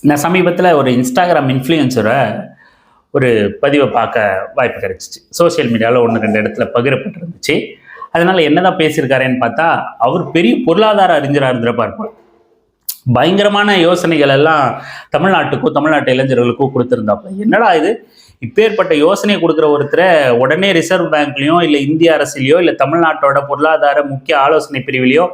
நான் சமீபத்தில் ஒரு இன்ஸ்டாகிராம் இன்ஃப்ளூயன்சரை ஒரு பதிவை பார்க்க வாய்ப்பு கிடைச்சிச்சு. சோசியல் மீடியாவில் 1-2 இடத்துல பகிரப்பட்டிருந்துச்சு. அதனால என்னதான் பேசியிருக்காருன்னு பார்த்தா, அவர் பெரிய பொருளாதார அறிஞராக இருந்திருப்பார். பயங்கரமான யோசனைகள் எல்லாம் தமிழ்நாட்டுக்கோ தமிழ்நாட்டு இளைஞர்களுக்கோ கொடுத்துருந்தாப்புல. என்னடா இது, இப்பேற்பட்ட யோசனை கொடுக்குற ஒருத்தரை உடனே ரிசர்வ் பேங்க்லையோ இல்லை இந்திய அரசியலையோ இல்லை தமிழ்நாட்டோட பொருளாதார முக்கிய ஆலோசனை பிரிவிலையோ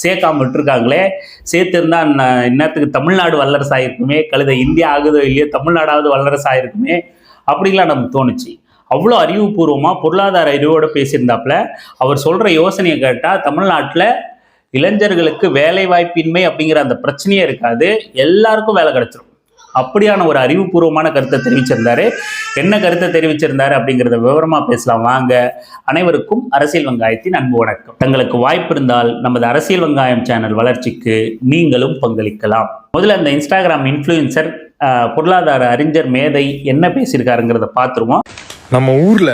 சேர்க்காம விட்டுருக்காங்களே. சேர்த்திருந்தா இந்நேரத்துக்கு தமிழ்நாடு வல்லரசு ஆயிருக்குமே, கழுத இந்தியா ஆகுதோ இல்லையோ தமிழ்நாடாவது வல்லரசு ஆயிருக்குமே அப்படிலாம் நமக்கு தோணுச்சு. அவ்வளோ அறிவுபூர்வமாக பொருளாதார அறிவோடு பேசியிருந்தாப்புல. அவர் சொல்கிற யோசனையை கேட்டால் தமிழ்நாட்டில் இளைஞர்களுக்கு வேலை வாய்ப்பின்மை அப்படிங்கிற அந்த பிரச்சனையே இருக்காது, எல்லாருக்கும் வேலை கிடைச்சிடும். அப்படியான ஒரு அறிவுபூர்வமான கருத்தை தெரிவிச்சிருந்தாரு. என்ன கருத்தை தெரிவிச்சிருந்தாரு அப்படிங்கிறத விவரமா பேசலாம் வாங்க. அனைவருக்கும் அரசியல் வெங்காயத்தின் அன்பு வணக்கம். தங்களுக்கு வாய்ப்பு இருந்தால் நமது அரசியல் வெங்காயம் சேனல் வளர்ச்சிக்கு நீங்களும் பங்களிக்கலாம். முதல்ல அந்த இன்ஸ்டாகிராம் இன்ஃப்ளூயன்சர் பொருளாதார அறிஞர் மேதை என்ன பேசியிருக்காருங்கிறத பார்த்துருவோம். நம்ம ஊர்ல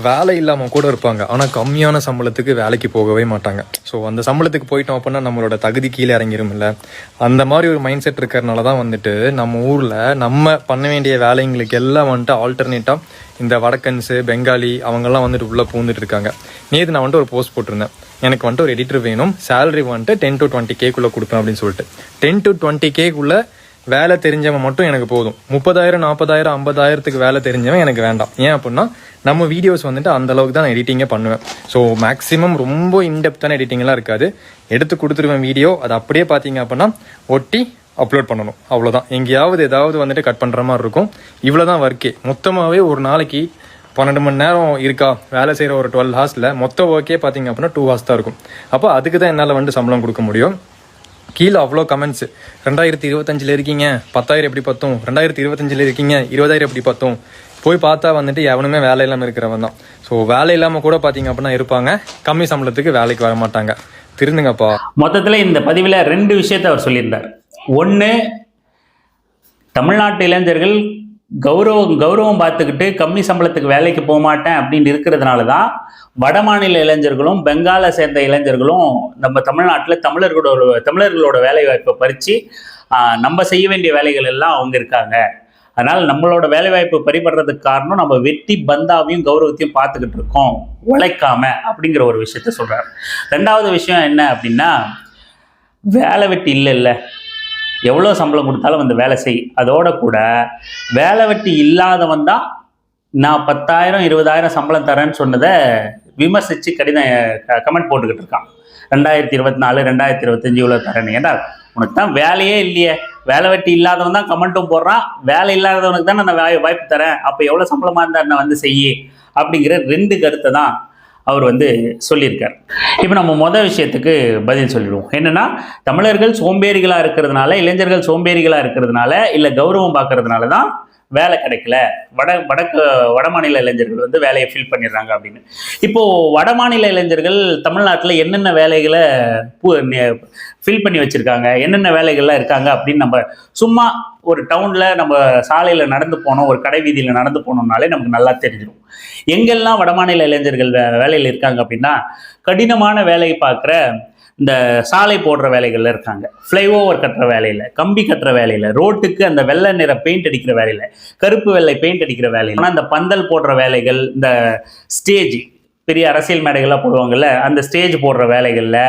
வேலை இல்லாமல் கூட இருப்பாங்க, ஆனால் கம்மியான சம்பளத்துக்கு வேலைக்கு போகவே மாட்டாங்க. ஸோ அந்த சம்பளத்துக்கு போயிட்டோம் அப்படின்னா நம்மளோட தகுதி கீழே இறங்கிரும் இல்லை. அந்த மாதிரி ஒரு மைண்ட் செட் இருக்கிறதுனால தான் வந்துட்டு நம்ம ஊரில் நம்ம பண்ண வேண்டிய வேலைங்களுக்கு எல்லாம் வந்துட்டு ஆல்டர்னேட்டாக இந்த வடக்கன்ஸு பெங்காலி அவங்கெல்லாம் வந்துட்டு உள்ளே பூந்துட்டு இருக்காங்க. நேற்று நான் வந்துட்டு ஒரு போஸ்ட் போட்டிருந்தேன், எனக்கு வந்துட்டு ஒரு எடிட்டர் வேணும், சேலரி வந்துட்டு 10 to 20K கொடுப்பேன் அப்படின்னு சொல்லிட்டு. 10 to 20K வேலை தெரிஞ்சவன் மட்டும் எனக்கு போதும். 30,000 40,000 50,000க்கு வேலை தெரிஞ்சவன் எனக்கு வேண்டாம். ஏன் அப்படின்னா நம்ம வீடியோஸ் வந்துட்டு அந்த அளவுக்கு தான் நான் எடிட்டிங்கே பண்ணுவேன். ஸோ மேக்ஸிமம் ரொம்ப இன்டெப்த்தான எடிட்டிங்லாம் இருக்காது, எடுத்து கொடுத்துருவேன் வீடியோ. அது அப்படியே பார்த்தீங்க அப்படின்னா ஒட்டி அப்லோட் பண்ணணும், அவ்வளோதான். எங்கேயாவது ஏதாவது வந்துட்டு கட் பண்ணுற மாதிரி இருக்கும். இவ்வளோதான் ஒர்க்கே. மொத்தமாகவே ஒரு நாளைக்கு 12 மணி நேரம் இருக்கா வேலை செய்கிற ஒரு 12 ஹார்ஸில் மொத்த ஒர்க்கே பார்த்தீங்க அப்படின்னா 2 ஹார்ஸ் தான் இருக்கும். அப்போ அதுக்கு தான் என்னால் வந்துட்டு சம்பளம் கொடுக்க முடியும். கீழே அவ்வளோ கமெண்ட்ஸ், 2025 இருக்கீங்க 10,000 எப்படி பத்தும், 2025 இருக்கீங்க 20,000 எப்படி பத்தும். போய் பார்த்தா வந்துட்டு எவனுமே வேலை இல்லாமல் இருக்கிறவன் தான். ஸோ வேலை இல்லாமல் கூட பார்த்தீங்க அப்படின்னா இருப்பாங்க, கம்மி சம்பளத்துக்கு வேலைக்கு வர மாட்டாங்க. திருந்துங்கப்பா. மொத்தத்தில் இந்த பதிவில் 2 விஷயத்தை அவர் சொல்லியிருந்தார். ஒன்று, தமிழ்நாட்டு இளைஞர்கள் கௌரவம் பார்த்துக்கிட்டு கம்மி சம்பளத்துக்கு வேலைக்கு போக மாட்டேன் அப்படின்னு இருக்கிறதுனால தான் வட மாநில இளைஞர்களும் பெங்காலை சேர்ந்த இளைஞர்களும் நம்ம தமிழ்நாட்டில் தமிழர்களோட வேலை வாய்ப்பை பறித்து நம்ம செய்ய வேண்டிய வேலைகள் எல்லாம் அவங்க இருக்காங்க. அதனால் நம்மளோட வேலை வாய்ப்பு பறிபடுறதுக்கு காரணம் நம்ம வெட்டி பந்தாவையும் கௌரவத்தையும் பார்த்துக்கிட்டு இருக்கோம், உழைக்காம அப்படிங்கிற ஒரு விஷயத்த சொல்கிறார். 2வது விஷயம் என்ன அப்படின்னா, வேலை வெட்டி இல்லை, எவ்வளோ சம்பளம் கொடுத்தாலும் வந்து வேலை செய். அதோட கூட வேலை வெட்டி இல்லாதவன் தான் நான் 10,000 20,000 சம்பளம் தரேன்னு சொன்னதை விமர்சித்து கமெண்ட் போட்டுக்கிட்டு இருக்கான். 2024 2025 இவ்வளோ தரேன்னு. ஏன்னா உனக்கு தான் வேலையே இல்லையே, வேலை வெட்டி இல்லாதவன் தான் கமெண்ட்டும் போடுறான், வேலை இல்லாதவனுக்கு தான் நான் வாய்ப்பு தரேன், அப்போ எவ்வளோ சம்பளமாக இருந்தால் நான் வந்து செய்ய அப்படிங்கிற 2 கருத்தை தான் அவர் வந்து சொல்லியிருக்கார். இப்போ நம்ம மொதல் விஷயத்துக்கு பதில் சொல்லிடுவோம். என்னன்னா, தமிழர்கள் சோம்பேறிகளாக இருக்கிறதுனால, இளைஞர்கள் சோம்பேறிகளாக இருக்கிறதுனால, இல்லை கௌரவம் பார்க்கறதுனால தான் வேலை கிடைக்கல, வட மாநில இளைஞர்கள் வந்து வேலையை ஃபில் பண்ணிடுறாங்க அப்படின்னு. இப்போது வட மாநில இளைஞர்கள் தமிழ்நாட்டில் என்னென்ன வேலைகளை ஃபில் பண்ணி வச்சுருக்காங்க, என்னென்ன வேலைகள்லாம் இருக்காங்க அப்படின்னு நம்ம சும்மா ஒரு டவுனில் நம்ம சாலையில் நடந்து போனோம், ஒரு கடை வீதியில் நடந்து போனோம்னாலே நமக்கு நல்லா தெரிஞ்சிடும். எங்கெல்லாம் வடமாநில இளைஞர்கள் வேலையில் இருக்காங்க அப்படின்னா, கடினமான வேலையை பார்க்குற இந்த சாலை போடுற வேலைகள்ல இருக்காங்க, ஃப்ளைஓவர் கட்டுற வேலையில், கம்பி கட்டுற வேலையில், ரோட்டுக்கு அந்த வெள்ளை நிற பெயிண்ட் அடிக்கிற வேலையில், கருப்பு வெள்ளை பெயிண்ட் அடிக்கிற வேலையில், ஆனால் இந்த பந்தல் போடுற வேலைகள், இந்த ஸ்டேஜ் பெரிய அரசியல் மேடைகள்லாம் போடுவாங்கல்ல, அந்த ஸ்டேஜ் போடுற வேலைகளில்,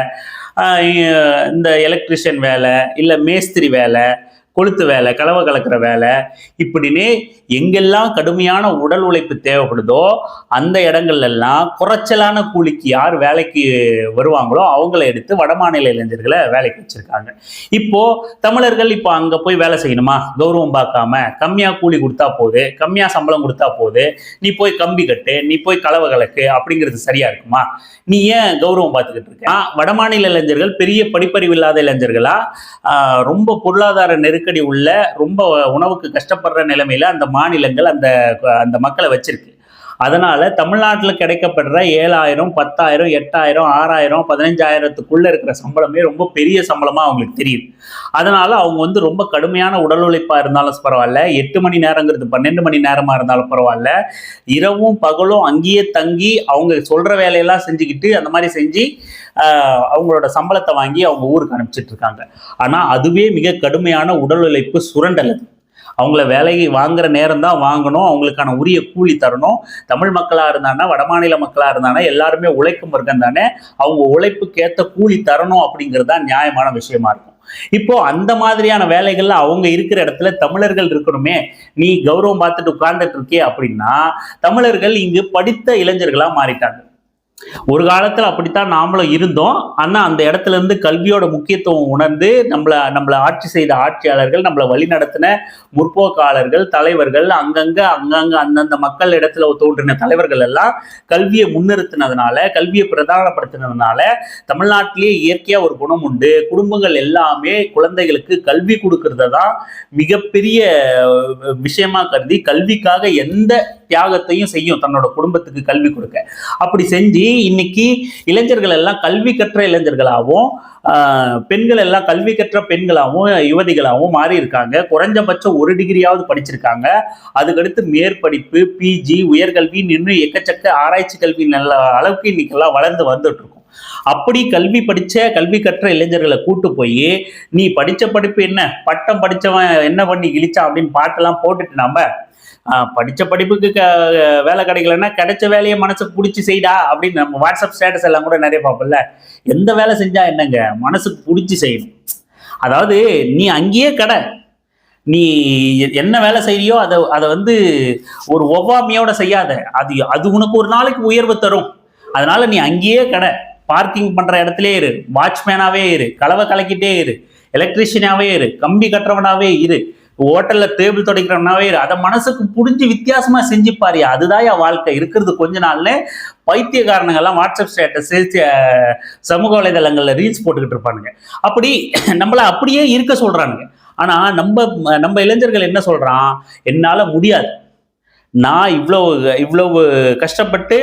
இந்த எலக்ட்ரிஷியன் வேலை, இல்லை மேஸ்திரி வேலை, கொளுத்து வேலை, கலவை கலக்கிற வேலை, இப்படின்னு எங்கெல்லாம் கடுமையான உடல் உழைப்பு தேவைப்படுதோ அந்த இடங்கள்லாம் குறைச்சலான கூலிக்கு யார் வேலைக்கு வருவாங்களோ அவங்கள எடுத்து வடமாநில இளைஞர்களை வேலைக்கு வச்சிருக்காங்க. இப்போ தமிழர்கள் இப்போ அங்கே போய் வேலை செய்யணுமா, கௌரவம் பார்க்காம கம்மியாக கூலி கொடுத்தா போகுது, கம்மியாக சம்பளம் கொடுத்தா போகுது, நீ போய் கம்பி கட்டு, நீ போய் கலவை கலக்கு அப்படிங்கிறது சரியா இருக்குமா? நீ ஏன் கௌரவம் பார்த்துக்கிட்டு இருக்க? வடமாநில இளைஞர்கள் பெரிய படிப்பறிவு இல்லாத இளைஞர்களா, ரொம்ப பொருளாதார நெருக்கடி உள்ள, ரொம்ப உணவுக்கு கஷ்டப்படுற நிலைமையில அந்த மாநிலங்கள் அந்த மக்களை வச்சிருக்கு. அதனால தமிழ்நாட்டில் கிடைக்கப்படுற 7,000, 10,000, 8,000, 6,000, 15,000த்துக்குள்ள இருக்கிற சம்பளமே ரொம்ப பெரிய சம்பளமா அவங்களுக்கு தெரியுது. அதனால அவங்க வந்து ரொம்ப கடுமையான உடல் உழைப்பா இருந்தாலும் பரவாயில்ல, 8 மணி நேரங்கிறது 12 மணி நேரமா இருந்தாலும் பரவாயில்ல, இரவும் பகலும் அங்கேயே தங்கி அவங்க சொல்ற வேலையெல்லாம் செஞ்சுக்கிட்டு அந்த மாதிரி செஞ்சு அவங்களோட சம்பளத்தை வாங்கி அவங்க ஊருக்கு அனுப்பிச்சிட்டு இருக்காங்க. ஆனா அதுவே மிக கடுமையான உடல் உழைப்பு சுரண்டல். அவங்கள வேலைக்கு வாங்குற நேரம் தான் வாங்கணும், அவங்களுக்கான உரிய கூலி தரணும். தமிழ் மக்களா இருந்தானா, வடமாநில மக்களா இருந்தானா, எல்லாருமே உழைக்கும் வர்க்கம் தானே, அவங்க உழைப்புக்கு ஏற்ற கூலி தரணும் அப்படிங்கிறது தான் நியாயமான விஷயமா இருக்கும். இப்போ அந்த மாதிரியான வேலைகள்ல அவங்க இருக்கிற இடத்துல தமிழர்கள் இருக்கணுமே, நீ கௌரவம் பார்த்துட்டு உட்கார்ந்துட்டு இருக்கே அப்படின்னா தமிழர்கள் இங்கு படித்த இளைஞர்களா மாறிட்டாங்க. ஒரு காலத்துல அப்படித்தான் நாமளும் இருந்தோம். ஆனா அந்த இடத்துல இருந்து கல்வியோட முக்கியத்துவம் உணர்ந்து நம்மள ஆட்சி செய்த ஆட்சியாளர்கள், நம்மள வழி நடத்தின முற்போக்காளர்கள், தலைவர்கள், அங்கங்க அந்தந்த மக்கள் இடத்துல தோன்றின தலைவர்கள் எல்லாம் கல்வியை முன்னிறுத்தினதுனால, கல்வியை பிரதானப்படுத்தினதுனால தமிழ்நாட்டிலேயே இயற்கையா ஒரு குணம் உண்டு. குடும்பங்கள் எல்லாமே குழந்தைகளுக்கு கல்வி கொடுக்கறத தான் மிகப்பெரிய விஷயமா கருதி கல்விக்காக எந்த தியாகத்தையும் செய்யும் தன்னோட குடும்பத்துக்கு கல்வி கொடுக்க. அப்படி செஞ்சு இன்னைக்கு இளைஞர்கள் எல்லாம் கல்வி கற்ற இளைஞர்களாகவும், பெண்கள் எல்லாம் கல்வி கற்ற பெண்களாகவும் யுவதிகளாகவும் மாறி இருக்காங்க. குறைஞ்சபட்சம் 1 டிகிரியாவது படிச்சிருக்காங்க. அதுக்கடுத்து மேற்படிப்பு, பிஜி, உயர்கல்வின்னு இன்னும் எக்கச்சக்க ஆராய்ச்சி கல்வி நல்ல அளவுக்கு இன்னைக்கெல்லாம் வளர்ந்து வந்துட்டு இருக்கும். அப்படி கல்வி கற்ற இளைஞர்களை கூட்டு போய் நீ படிச்ச படிப்பு என்ன, பட்டம் படிச்சவன் என்ன பண்ணி கிழிச்சான் அப்படின்னு பாட்டெல்லாம் போட்டுட்டு நம்ம படிச்ச படிப்புக்கு வேலை கிடைக்கலன்னா கிடைச்ச வேலையை மனசுக்கு பிடிச்சி செய்டா அப்படின்னு நம்ம வாட்ஸ்அப் ஸ்டேட்டஸ் எல்லாம் கூட நிறைய பார்ப்போம்ல. எந்த வேலை செஞ்சா என்னங்க, மனசுக்கு பிடிச்சி செய்யணும். அதாவது நீ அங்கேயே கடை, நீ என்ன வேலை செய்யறியோ அதை வந்து ஒரு ஒவ்வாமையோட செய்யாத. அது உனக்கு ஒரு நாளைக்கு உயர்வு தரும். அதனால நீ அங்கேயே கடை, பார்க்கிங் பண்ற இடத்துலயே இரு, வாட்ச்மேனாவே இரு, கலவை கலக்கிட்டே இரு, எலக்ட்ரிஷியனாவே இரு, கம்பி கட்டுறவனாவே இரு, ஹோட்டல்ல டேபிள் துடைக்கிறவனாவே இரு. அதை மனசுக்கு புரிஞ்சு வித்தியாசமா செஞ்சு பாரு. அதுதான் என் வாழ்க்கை. இருக்கிறது கொஞ்ச நாள்ல பைத்தியக்காரனுங்கெல்லாம் வாட்ஸ்அப் ஸ்டேட்டஸ், சமூக வலைதளங்கள்ல ரீல்ஸ் போட்டுக்கிட்டு இருப்பானுங்க. அப்படி நம்மள அப்படியே இருக்க சொல்றானுங்க. ஆனா நம்ம இளைஞர்கள் என்ன சொல்றான், என்னால முடியாது, நான் இவ்வளவு கஷ்டப்பட்டு,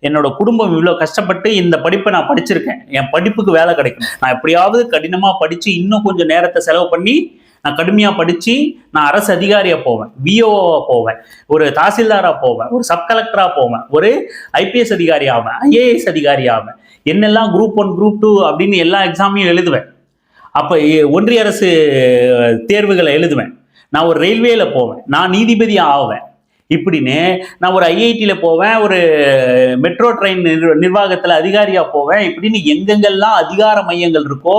என்னோட குடும்பம் இவ்வளவு கஷ்டப்பட்டு இந்த படிப்பை நான் படிச்சிருக்கேன், என் படிப்புக்கு வேலை கிடைக்கும், நான் எப்படியாவது கடினமா படிச்சு இன்னும் கொஞ்சம் நேரத்தை செலவு பண்ணி நான் கடுமையா படிச்சு நான் அரசு அதிகாரியா போவேன், விஓவா போவேன், ஒரு தாசில்தாரா போவேன், ஒரு சப் கலெக்டரா போவேன், ஒரு ஐபிஎஸ் அதிகாரி ஆவேன், ஐஏஎஸ் அதிகாரி ஆவேன், என்னெல்லாம் குரூப் 1 குரூப் 2 அப்படின்னு எல்லா எக்ஸாமையும் எழுதுவேன். அப்ப ஒன்றிய அரசு தேர்வுகளை எழுதுவேன், நான் ஒரு ரயில்வேல போவேன், நான் நீதிபதி ஆவேன், இப்படின்னு நான் ஒரு ஐஐடியில் போவேன், ஒரு மெட்ரோ ட்ரெயின் நிர்வாகத்தில் அதிகாரியாக போவேன், இப்படின்னு எங்கெங்கெல்லாம் அதிகார மையங்கள் இருக்கோ,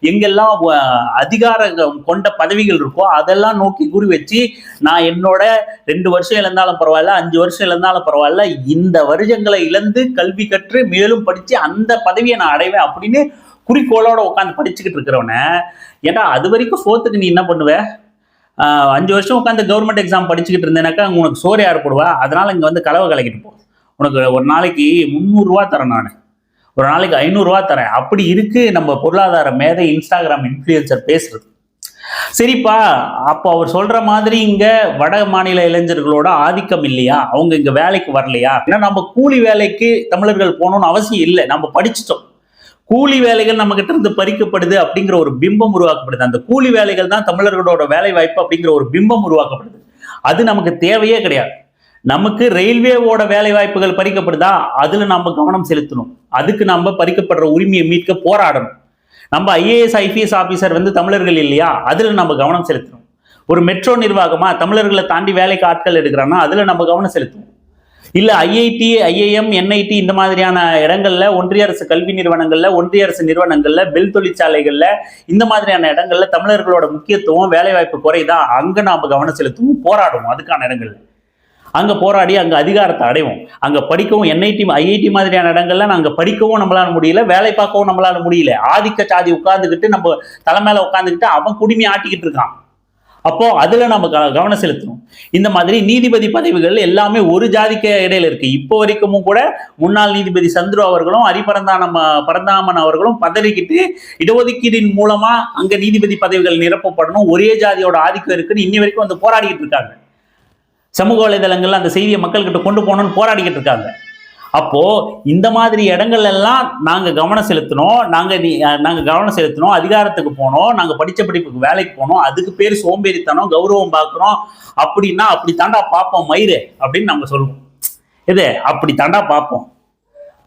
எங்கெல்லாம் அதிகாரம் கொண்ட பதவிகள் இருக்கோ அதெல்லாம் நோக்கி குறி வச்சு நான் என்னோட 2 வருஷம் இழந்தாலும் பரவாயில்ல, 5 வருஷம் இழந்தாலும் பரவாயில்ல, இந்த வருஷங்களை இழந்து கல்வி கற்று மேலும் படித்து அந்த பதவியை நான் அடைவேன் அப்படின்னு குறிக்கோளோட உட்காந்து படிச்சுக்கிட்டு இருக்கிறவன, ஏன்னா அது வரைக்கும் 4th நீ என்ன பண்ணுவ? 5 வருஷம் உட்காந்து கவர்மெண்ட் எக்ஸாம் படிச்சுக்கிட்டு இருந்தேனாக்கா உனக்கு சோறு யார் போடுவா? அதனால இங்கே வந்து கலவை கலக்கிட்டு போ. உனக்கு ஒரு நாளைக்கு 300 ரூபா தரேன், நான் ஒரு நாளைக்கு 500 ரூபா தரேன். அப்படி இருக்கு நம்ம பொருளாதார மேதை இன்ஸ்டாகிராம் இன்ஃப்ளூயன்சர் பேசுறது. சரிப்பா, அப்போ அவர் சொல்ற மாதிரி இங்க வட மாநில இளைஞர்களோட ஆதிக்கம் இல்லையா? அவங்க இங்க வேலைக்கு வரலையா? ஏன்னா நம்ம கூலி வேலைக்கு தமிழர்கள் போகணும்னு அவசியம் இல்லை, நம்ம படிச்சுட்டோம். கூலி வேலைகள் நம்ம கிட்ட இருந்து பறிக்கப்படுது அப்படிங்கிற ஒரு பிம்பம் உருவாக்கப்படுது. அந்த கூலி வேலைகள் தான் தமிழர்களோட வேலை வாய்ப்பு அப்படிங்கிற ஒரு பிம்பம் உருவாக்கப்படுது. அது நமக்கு தேவையே கிடையாது. நமக்கு ரயில்வேவோட வேலை வாய்ப்புகள் பறிக்கப்படுதா, அதுல நம்ம கவனம் செலுத்தணும். அதுக்கு நம்ம பறிக்கப்படுற உரிமையை மீட்க போராடணும். நம்ம ஐஏஎஸ் ஐபிஎஸ் ஆபீசர் வந்து தமிழர்கள் இல்லையா, அதுல நம்ம கவனம் செலுத்தணும். ஒரு மெட்ரோ நிர்வாகமா தமிழர்களை தாண்டி வேலைக்கு ஆட்கள் எடுக்கிறான்னா அதுல நம்ம கவனம் செலுத்தணும். இல்ல ஐஐடி, ஐஐஎம், என்ஐடி இந்த மாதிரியான இடங்கள்ல, ஒன்றிய அரசு கல்வி நிறுவனங்கள்ல, ஒன்றிய அரசு நிறுவனங்கள்ல, பெல் தொழிற்சாலைகள்ல, இந்த மாதிரியான இடங்கள்ல தமிழர்களோட முக்கியத்துவம் வேலை வாய்ப்பு குறைதா, அங்க நாம கவனம் செலுத்துவோம், போராடுவோம். அதுக்கான இடங்கள்ல அங்க போராடி அங்க அதிகாரத்தை அடைவோம். அங்க படிக்கவும், என்ஐடி ஐஐடி மாதிரியான இடங்கள்ல நாங்க படிக்கவும் நம்மளால முடியல, வேலை பார்க்கவும் நம்மளால முடியல. ஆதிக்க சாதி உட்கார்ந்துக்கிட்டு நம்ம தலைமையில உட்கார்ந்துக்கிட்டு அவன் குடிமையை ஆட்டிக்கிட்டு இருக்கான். அப்போ அதுல நம்ம கவனம் செலுத்தணும். இந்த மாதிரி நீதிபதி பதவிகள் எல்லாமே ஒரு ஜாதிக்கு இடையில இருக்கு. இப்போ வரைக்கும் கூட முன்னாள் நீதிபதி சந்துரு அவர்களும் பரந்தாமன் அவர்களும் பதறிக்கிட்டு இடஒதுக்கீடின் மூலமா அங்க நீதிபதி பதவிகள் நிரப்பப்படணும், ஒரே ஜாதியோட ஆதிக்கம் இருக்குன்னு இன்னி வரைக்கும் வந்து போராடிக்கிட்டு இருக்காங்க. சமூக வலைதளங்கள்ல அந்த செய்தியை மக்கள்கிட்ட கொண்டு போகணும்னு போராடிக்கிட்டு இருக்காங்க. அப்போ இந்த மாதிரி இடங்கள் எல்லாம் நாங்க கவனம் செலுத்தணும், நாங்க கவனம் செலுத்தணும், அதிகாரத்துக்கு போனோம், நாங்க படிச்ச படிப்புக்கு வேலைக்கு போனோம், அதுக்கு பேர் சோம்பேறித்தனம், கௌரவம் பார்க்கிறோம் அப்படின்னா அப்படி தாண்டா பார்ப்போம் மயிறு அப்படின்னு நம்ம சொல்லுவோம். இது அப்படி தாண்டா பார்ப்போம்,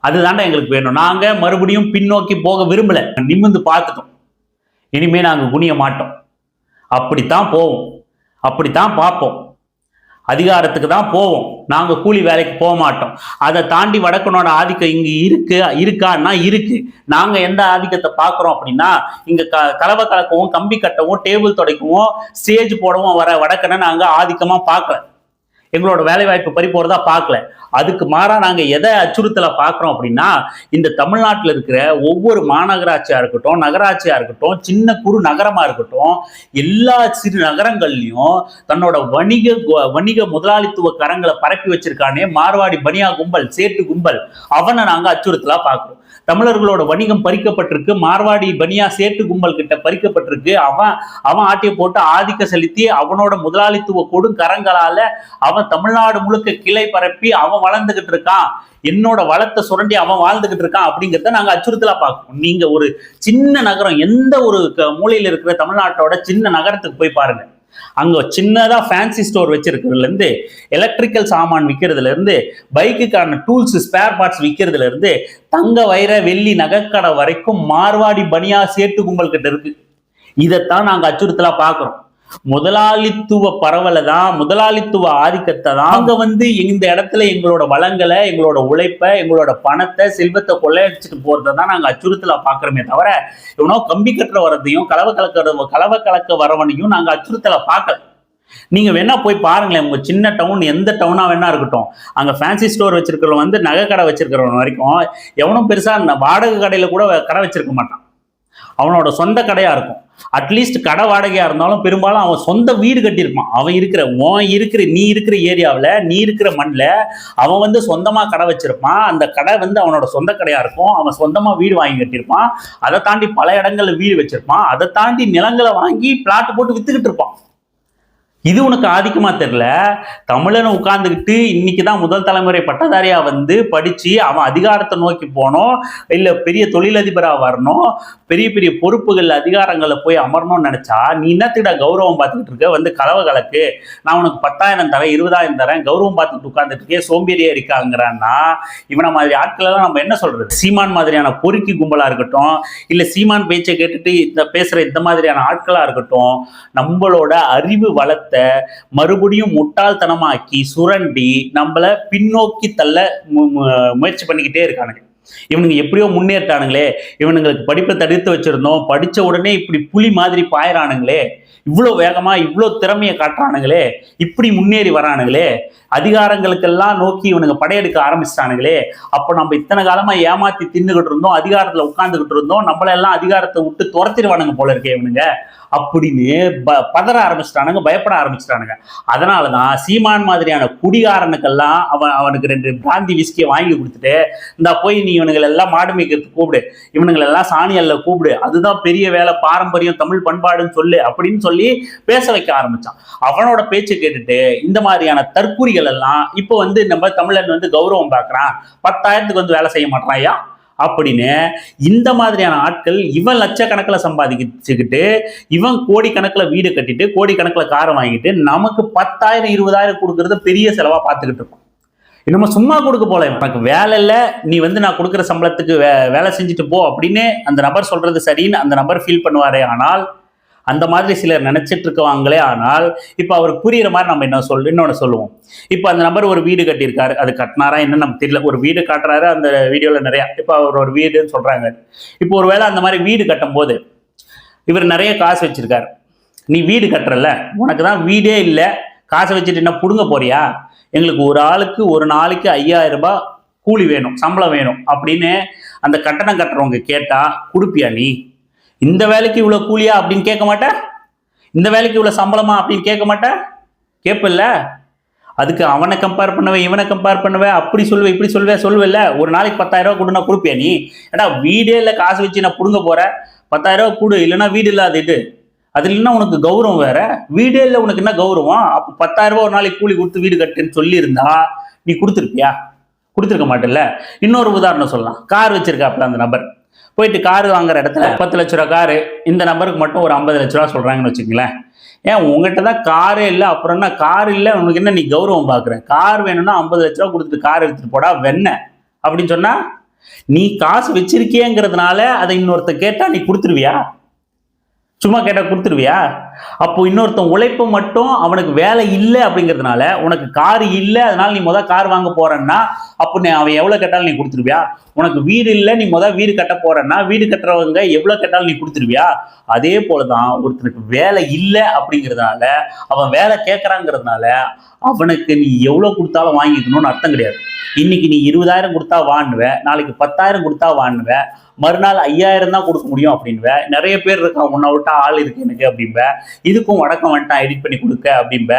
அது தாண்டா எங்களுக்கு வேணும். நாங்க மறுபடியும் பின்னோக்கி போக விரும்பல, நிமிர்ந்து பார்த்துட்டோம், இனிமே நாங்க குனிய மாட்டோம், அப்படித்தான் போவோம், அப்படித்தான் பார்ப்போம், அதிகாரத்துக்கு தான் போவோம், நாங்க கூலி வேலைக்கு போக மாட்டோம். அதை தாண்டி வடக்கனோட ஆதிக்கம் இங்க இருக்கான்னா இருக்கு. நாங்க எந்த ஆதிக்கத்தை பார்க்கிறோம் அப்படின்னா, இங்க கலவை கலக்கவும், கம்பி கட்டவும், டேபிள் துடைக்கவும், ஸ்டேஜ் போடவும் வர வடக்கனை நாங்க ஆதிக்கமா பார்க்கல, எங்களோட வேலை வாய்ப்பு பறி போறதா பார்க்கல. அதுக்கு மாறா நாங்க எதை அச்சுறுத்தலை பார்க்கிறோம் அப்படின்னா, இந்த தமிழ்நாட்டில் இருக்கிற ஒவ்வொரு மாநகராட்சியா இருக்கட்டும், நகராட்சியா இருக்கட்டும், சின்ன குறு நகரமா இருக்கட்டும், எல்லா சிறு நகரங்கள்லயும் தன்னோட வணிக முதலாளித்துவ கரங்களை பரப்பி வச்சிருக்கானே மார்வாடி பனியா கும்பல், சேட்டு கும்பல், அவனை நாங்க அச்சுறுத்தலா பார்க்கிறோம். தமிழர்களோட வணிகம் பறிக்கப்பட்டிருக்கு, மார்வாடி பனியா சேட்டு கும்பல் கிட்ட பறிக்கப்பட்டிருக்கு. அவன் ஆட்டிய போட்டு ஆதிக்க செலுத்தி அவனோட முதலாளித்துவ கொடுங்கரங்களால அவன் தமிழ்நாடு முழுக்க கிளை பரப்பி அவன் வளர்ந்துகிட்டு இருக்கான், என்னோட வளத்தை சுரண்டி அவன் வாழ்ந்துகிட்டு இருக்கான் அப்படிங்கிறத நாங்க அச்சுறுத்தலா பார்க்கணும். நீங்க ஒரு சின்ன நகரம், எந்த ஒரு மூலையில இருக்கிற தமிழ்நாட்டோட சின்ன நகரத்துக்கு போய் பாருங்க, அங்க சின்னதா ஃபேன்சி ஸ்டோர் வச்சிருக்கிறதுல இருந்து, எலக்ட்ரிக்கல் சாமான் விற்கிறதுல இருந்து, பைக்குக்கான டூல்ஸ் ஸ்பேர் பார்ட்ஸ் விற்கிறதுல இருந்து, தங்க வைர வெள்ளி நகைக்கடை வரைக்கும் மார்வாடி பனியா சேட்டு கும்பல் கிட்ட இருக்கு. இதைத்தான் நாங்க அச்சுறுத்தலா பார்க்கிறோம். முதலாளித்துவ பரவலை தான், முதலாளித்துவ ஆதிக்கத்தை தான் நாங்க இந்த இடத்துல எங்களோட வளங்களை, எங்களோட உழைப்பை, எங்களோட பணத்தை, செல்வத்தை கொள்ளையடிச்சுட்டு போறதை தான் நாங்க அச்சுறுத்தலா பாக்குறோமே தவிர, இவனோ கம்பி கட்டுற வரதையும் கலவை கலக்க வரவனையும் நாங்க அச்சுறுத்தலா பார்க்கல. நீங்க வேணா போய் பாருங்களேன், உங்க சின்ன டவுன், எந்த டவுனா வேணா இருக்கட்டும், அங்க ஃபேன்சி ஸ்டோர் வச்சிருக்கிறவன் நகை கடை வச்சிருக்கிறவன் வரைக்கும் எவனும் பெருசா வாடகை கடையில கூட கடை வச்சிருக்க மாட்டான், அவனோட சொந்த கடையா இருக்கும். அட்லீஸ்ட் கடை வாடகையா இருந்தாலும் பெரும்பாலும் அவன் சொந்த வீடு கட்டியிருப்பான். அவன் நீ இருக்கிற ஏரியாவில், நீ இருக்கிற மண்ணில் அவன் சொந்தமா கடை வச்சிருப்பான். அந்த கடை அவனோட சொந்த கடையா இருக்கும். அவன் சொந்தமா வீடு வாங்கி கட்டியிருப்பான். அதை தாண்டி பல இடங்கள்ல வீடு வச்சிருப்பான். அதை தாண்டி நிலங்களை வாங்கி பிளாட் போட்டு வித்துக்கிட்டு இருப்பான். இது உனக்கு ஆதிக்கமா தெரியல. தமிழனை உட்கார்ந்துக்கிட்டு இன்னைக்குதான் முதல் தலைமுறை பட்டதாரியா படிச்சு அவன் அதிகாரத்தை நோக்கி போனோம், இல்ல பெரிய தொழிலதிபரா வரணும், பெரிய பெரிய பொறுப்புகள் அதிகாரங்களை போய் அமரணும்னு நினைச்சா நீ என்னத்திட கௌரவம் பார்த்துக்கிட்டு இருக்க? கலவை கலக்கு, நான் உனக்கு 10,000 தரேன், 20,000 தரேன், கௌரவம் பார்த்துட்டு உட்கார்ந்துட்டு இருக்கே, சோம்பேறியா இருக்காங்கிறான்னா இவனை மாதிரி ஆட்கள் எல்லாம் நம்ம என்ன சொல்றது? சீமான் மாதிரியான பொறுக்கி கும்பலா இருக்கட்டும், இல்ல சீமான் பேச்சை கேட்டுட்டு பேசுற இந்த மாதிரியான ஆட்களா இருக்கட்டும், நம்மளோட அறிவு வளத்தை மறுபடியும் முட்டாள்தனமாக்கி சுரண்டி நம்மள பின்னோக்கி தள்ள முயற்சி பண்ணிக்கிட்டே இருக்கானுங்க. இவனுங்க எப்படியோ முன்னேற்றானுங்களே, இவனுங்களுக்கு படிப்பை தடுத்து வச்சிருந்தோம், படிச்ச உடனே இப்படி புலி மாதிரி பாயிறானுங்களே, இவ்வளவு வேகமா இவ்வளவு திறமையை காட்டுறானுங்களே, இப்படி முன்னேறி வரானுங்களே, அதிகாரங்களுக்கெல்லாம் நோக்கி இவனுங்க படையெடுக்க ஆரம்பிச்சிட்டானுங்களே, அப்போ நம்ம இத்தனை காலமா ஏமாத்தி தின்னுகிட்டு இருந்தோம், அதிகாரத்துல உட்கார்ந்துகிட்டு இருந்தோம், நம்மளெல்லாம் அதிகாரத்தை விட்டு துரத்திடுவானுங்க போல இருக்கே இவனுங்க அப்படின்னு பதற ஆரம்பிச்சிட்டானுங்க, பயப்பட ஆரம்பிச்சிட்டானுங்க. அதனாலதான் சீமான் மாதிரியான குடிகாரனுக்கெல்லாம் அவனுக்கு 2 பிராந்தி விஸ்கியை வாங்கி கொடுத்துட்டு, இந்த போய் நீ இவனுங்களை எல்லாம் மாடு மேய்க்கிறதுக்கு கூப்பிடு, இவனுங்களை எல்லாம் சாணியல்ல கூப்பிடு, அதுதான் பெரிய வேலை, பாரம்பரியம், தமிழ் பண்பாடுன்னு சொல்லு அப்படின்னு சொல்லி பேச வைக்க ஆரம்பிச்சான். அவனோட பேச்சு கேட்டுட்டு இந்த மாதிரியான தற்கூரிகள் எல்லாம் இப்போ நம்ம தமிழன் கௌரவம் பார்க்கறான், 10,000க்கு வேலை செய்ய மாட்டான் ஐயா அப்படின்னு இந்த மாதிரியான ஆட்கள் இவன் லட்சக்கணக்கில் சம்பாதிச்சுக்கிட்டு, இவன் கோடிக்கணக்கில் வீடு கட்டிட்டு, கோடிக்கணக்கில் காரை வாங்கிட்டு நமக்கு 10,000 20,000 கொடுக்கறத பெரிய செலவா பார்த்துக்கிட்டு இருக்கோம். இன்னும் சும்மா கொடுக்க போல, எனக்கு வேலை இல்லை, நீ நான் கொடுக்குற சம்பளத்துக்கு வேலை செஞ்சுட்டு போ அப்படின்னு அந்த நபர் சொல்றது சரின்னு அந்த நபர் ஃபீல் பண்ணுவாரே. ஆனால் அந்த மாதிரி சிலர் நினைச்சிட்டு இருக்கவாங்களே. ஆனால் இப்போ அவருக்கு புரியுற மாதிரி நம்ம இன்னொன்று சொல்லுவோம். இப்போ அந்த நபர் ஒரு வீடு கட்டியிருக்காரு, அது கட்டினாரா என்ன நமக்கு தெரியல, ஒரு வீடு காட்டுறாரு அந்த வீடியோவில் நிறையா. இப்போ அவர் ஒரு வீடுன்னு சொல்றாங்க. இப்போ ஒரு வேளை அந்த மாதிரி வீடு கட்டும் போது இவர் நிறைய காசு வச்சிருக்காரு, நீ வீடு கட்டுறல, உனக்கு தான் வீடே இல்லை, காசை வச்சுட்டு என்ன புடுங்க போறியா, எங்களுக்கு ஒரு ஆளுக்கு ஒரு நாளைக்கு 5,000 ரூபாய் கூலி வேணும், சம்பளம் வேணும் அப்படின்னு அந்த கட்டணம் கட்டுறவங்க கேட்டா கொடுப்பியா? நீ இந்த வேலைக்கு இவ்வளோ கூலியா அப்படின்னு கேட்க மாட்டேன், இந்த வேலைக்கு இவ்வளோ சம்பளமா அப்படின்னு கேட்க மாட்டேன், கேட்பில்ல? அதுக்கு அவனை கம்பேர் பண்ணுவேன், இவனை கம்பேர் பண்ணுவேன், அப்படி சொல்லுவேன், இப்படி சொல்லுவேல்ல. ஒரு நாளைக்கு 10,000 ரூபா கொடுனா கொடுப்பியா நீ? ஏடா வீடே இல்லை, காசு வச்சு நான் புடுங்க போறேன், 10,000 ரூபா கொடு, இல்லைன்னா வீடு இல்லாத இது அதுல என்ன உனக்கு கௌரவம் வேற? வீடே இல்லை உனக்கு என்ன கௌரவம்? அப்போ 10,000 ரூபாய் ஒரு நாளைக்கு கூலி கொடுத்து வீடு கட்டுன்னு சொல்லியிருந்தா நீ கொடுத்துருப்பியா? கொடுத்துருக்க மாட்டேல்ல. இன்னொரு உதாரணம் சொல்லலாம். கார் வச்சிருக்காப்புல அந்த நபர், போயிட்டு கார் வாங்குற இடத்துல 10 லட்ச ரூபா காரு, இந்த நபருக்கு மட்டும் ஒரு 50 லட்ச ரூபா சொல்றாங்கன்னு வச்சுக்கங்களேன். ஏன் உங்ககிட்ட தான் காரே இல்லை, அப்புறம் என்ன கார் இல்லை உனக்கு என்ன நீ கௌரவம் பார்க்குற? கார் வேணும்னா 50 லட்ச ரூபா கொடுத்துட்டு கார் எடுத்துட்டு போடா வெண்ண அப்படின்னு சொன்னா, நீ காசு வச்சிருக்கியங்கிறதுனால அதை இன்னொருத்த கேட்டா நீ கொடுத்துருவியா? சும்மா கேட்டா கொடுத்துருவியா? அப்போ இன்னொருத்தன் உழைப்பு மட்டும், அவனுக்கு வேலை இல்லை அப்படிங்கிறதுனால, உனக்கு கார் இல்லை அதனால நீ கார் வாங்க போறன்னா, அப்போ அவன் எவ்வளவு கேட்டாலும் நீ கொடுத்துருவியா? உனக்கு வீடு இல்லை, நீ வீடு கட்ட போறன்னா, வீடு கட்டுறவங்க எவ்வளவு கேட்டாலும் நீ கொடுத்துருவியா? அதே போலதான் ஒருத்தனுக்கு வேலை இல்லை அப்படிங்கிறதுனால, அவன் வேலை கேட்கறாங்கிறதுனால அவனுக்கு நீ எவ்வளவு கொடுத்தாலும் வாங்கிக்கணும்னு அர்த்தம் கிடையாது. இன்னைக்கு நீ 20,000 கொடுத்தா வாங்குவ, நாளைக்கு 10,000 கொடுத்தா வாங்குவ, மறுநாள் 5,000 தான் கொடுக்க முடியும் அப்படின்ப. நிறைய பேர் இருக்கான், உன்னை விட்டா ஆள் இருக்கு எனக்கு அப்படின்ப. இதுக்கும் வடக்கம் வந்துட்டான் எடிட் பண்ணி கொடுக்க அப்படின்ப.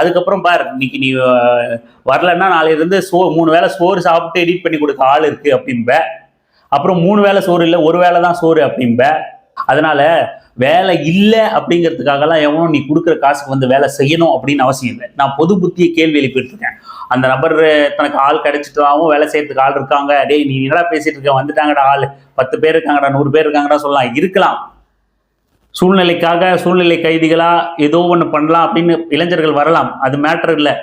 அதுக்கப்புறம் பாரு, இன்னைக்கு நீ வரலன்னா நாளையிலிருந்து 3 வேளை சோறு சாப்பிட்டு எடிட் பண்ணி கொடுக்க ஆள் இருக்கு அப்படின்ப. அப்புறம் 3 வேளை சோறு இல்லை, ஒரு வேளை தான் சோறு அப்படின்ப. அதனால வேலை இல்லை அப்படிங்கிறதுக்காகலாம் எவனும் நீ கொடுக்குற காசுக்கு வேலை செய்யணும் அப்படின்னு அவசியம் இல்லை. நான் பொது புத்தியை கேள்வி எழுப்பிட்டுருக்கேன். அந்த நபர் தனக்கு ஆள் கிடைச்சிட்டாவும் வேலை செய்யறதுக்கு ஆள் இருக்காங்க, டேய் நீ என்னடா பேசிட்டு இருக்க, வந்துட்டாங்கடா ஆள், 10 பேர் இருக்காங்கடா, 100 பேர் இருக்காங்கடா சொல்லலாம், இருக்கலாம். சூழ்நிலைக்காக சூழ்நிலை கைதிகளா ஏதோ ஒன்று பண்ணலாம் அப்படின்னு இளைஞர்கள் வரலாம், அது மேட்டர் இல்லை.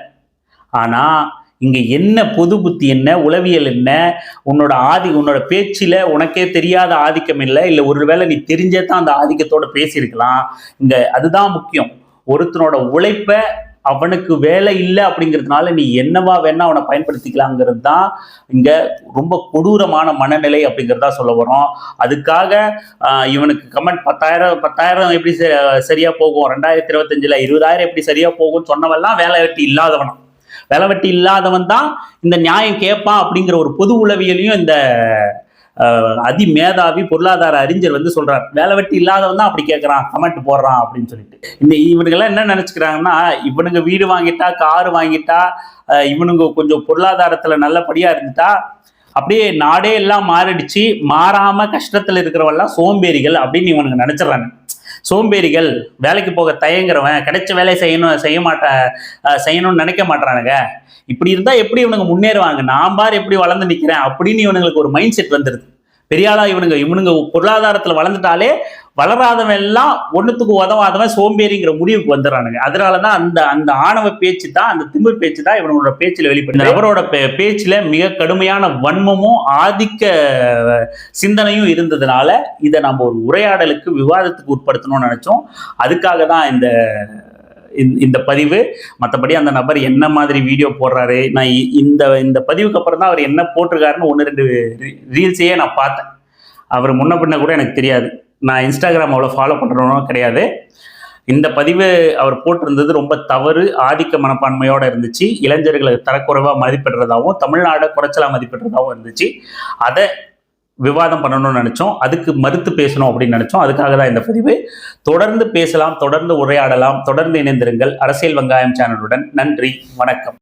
ஆனா இங்க என்ன பொது புத்தி என்ன, உளவியல் என்ன, உன்னோட பேச்சில உனக்கே தெரியாத ஆதிக்கம் இல்லை, இல்லை ஒருவேளை நீ தெரிஞ்சே தான் அந்த ஆதிக்கத்தோட பேசியிருக்கலாம். இங்க அதுதான் முக்கியம். ஒருத்தனோட உழைப்ப அவனுக்கு வேலை இல்லை அப்படிங்கிறதுனால நீ என்னவா வேணா அவனை பயன்படுத்திக்கலாங்கிறது தான் இங்க ரொம்ப கொடூரமான மனநிலை அப்படிங்கிறதா சொல்ல வரோம். அதுக்காக இவனுக்கு கமெண்ட் 10,000 எப்படி சரியா போகும், 2025ல் 20,000 எப்படி சரியா போகும்னு சொன்னவெல்லாம் வேலை வெட்டி இல்லாதவனா. வேலை வெட்டி இல்லாதவன் தான் இந்த நியாயம் கேட்பான் அப்படிங்கிற ஒரு பொது உளவியலையும் இந்த அதிமேதாவி பொருளாதார அறிஞர் சொல்றார். வேலை வெட்டி இல்லாதவன் தான் அப்படி கேட்கறான், கமெண்ட் போடுறான் அப்படின்னு சொல்லிட்டு. இந்த இவனுங்கெல்லாம் என்ன நினைச்சுக்கிறாங்கன்னா, இவனுங்க வீடு வாங்கிட்டா, கார் வாங்கிட்டா, இவனுங்க கொஞ்சம் பொருளாதாரத்துல நல்லபடியா இருந்துட்டா அப்படியே நாடே எல்லாம் மாறிடுச்சு, மாறாம கஷ்டத்துல இருக்கிறவெல்லாம் சோம்பேறிகள் அப்படின்னு இவனுங்க நினைச்சிடறாங்க. சோம்பேறிகள், வேலைக்கு போக தயங்குறவன், கிடைச்ச வேலையை செய்யணும்னு நினைக்க மாட்டானுங்க. இப்படி இருந்தா எப்படி இவனுங்க முன்னேறுவாங்க? நான் பார் எப்படி வளர்ந்து நிற்கிறேன் அப்படின்னு இவனுங்களுக்கு ஒரு மைண்ட் செட் வந்துடுது. பெரியாளா இவனுங்க பொருளாதாரத்துல வளர்ந்துட்டாலே வளராதவன் எல்லாம் ஒன்றுத்துக்கு உதவாதவன் சோம்பேறிங்கிற முடிவுக்கு வந்துடுறானுங்க. அதனாலதான் அந்த ஆணவ பேச்சு தான், அந்த திமிர் பேச்சு தான் இவனோட பேச்சுல வெளிப்படுது. அவரோட பேச்சுல மிக கடுமையான வன்மமும் ஆதிக்க சிந்தனையும் இருந்ததுனால இதை நம்ம ஒரு உரையாடலுக்கு, விவாதத்துக்கு உட்படுத்தணும்னு நினைச்சோம். அதுக்காக தான் இந்த பதிவு. மற்றபடி அந்த நபர் என்ன மாதிரி வீடியோ போடுறாரு, நான் இந்த பதிவுக்கு அப்புறம் தான் அவர் என்ன போட்டிருக்காருன்னு 1-2 ரீல்ஸையே நான் பார்த்தேன். அவர் முன்ன பின்ன கூட எனக்கு தெரியாது. நான் இன்ஸ்டாகிராம் அவ்வளோ ஃபாலோ பண்ணுறவனும் கிடையாது. இந்த பதிவு அவர் போட்டிருந்தது ரொம்ப தவறு, ஆதிக்க மனப்பான்மையோடு இருந்துச்சு. இளைஞர்களை தரக்குறைவாக மதிப்பிடுறதாகவும், தமிழ்நாடை குறைச்சலாக மதிப்பிடுறதாகவும் இருந்துச்சு. அதை விவாதம் பண்ணணும்னு நினைச்சோம், அதுக்கு மறுத்து பேசணும் அப்படின்னு நினைச்சோம். அதுக்காக தான் இந்த பதிவு. தொடர்ந்து பேசலாம், தொடர்ந்து உரையாடலாம், தொடர்ந்து இணைந்திருங்கள் அரசியல் வெங்காயம் சேனலுடன். நன்றி, வணக்கம்.